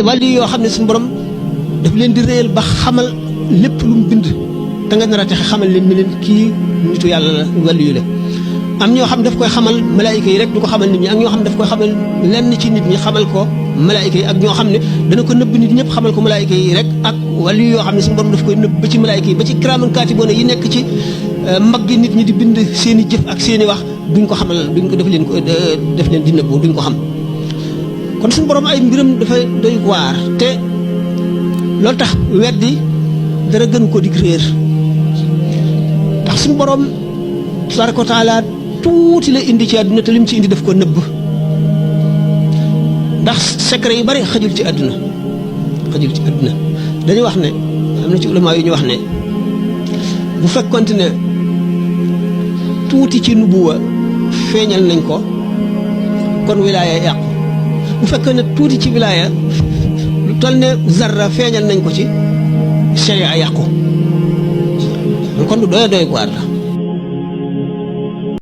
wàllu yoo xam ne suñu borom daf leen di réyal ba xamal lépp lu mu bind te nga nar a texe xamal leen ni leen kii nitu yàlla la wàllu yu la am ñoo xam daf koy xamal malaayika yi rek du ko xamal nit ñi ak ñoo xam daf koy xamal lenn ci nit ñi xamal ko malaayika yi ak ñoo xam ne dana ko nëbb nit ñëpp xamal ko malaayika yi rek ak wàllu yoo xam ne suñu borom daf koy nëbb ba ci malaayika yi ba ci kiraaman kaatiboona yi nekk ci mag gi nit ñi di bind seen i jëf ak seen i wax duñ ko xamal duñ ko def leen di nëbbu duñ ko xam kon suñu borom ay mbiram dafay doy waar te loolu tax weddi dara gën ko dig réer ndax suñu borom tabaaraka wa taala tuuti la indi ci àdduna te lim ci indi daf ko nëbb ndax secret yu bari xajul ci àdduna dañuy wax ne am na ci ulama yu ñu wax ne bu fekkonte ne tuuti ci nubuwa feeñal nañ ko kon wilaaya yàqu bu fekkee ne tuuti ci wilaaya lu toll ne zarra feeñal nañ ko ci sharia yàqu kon lu doy waar la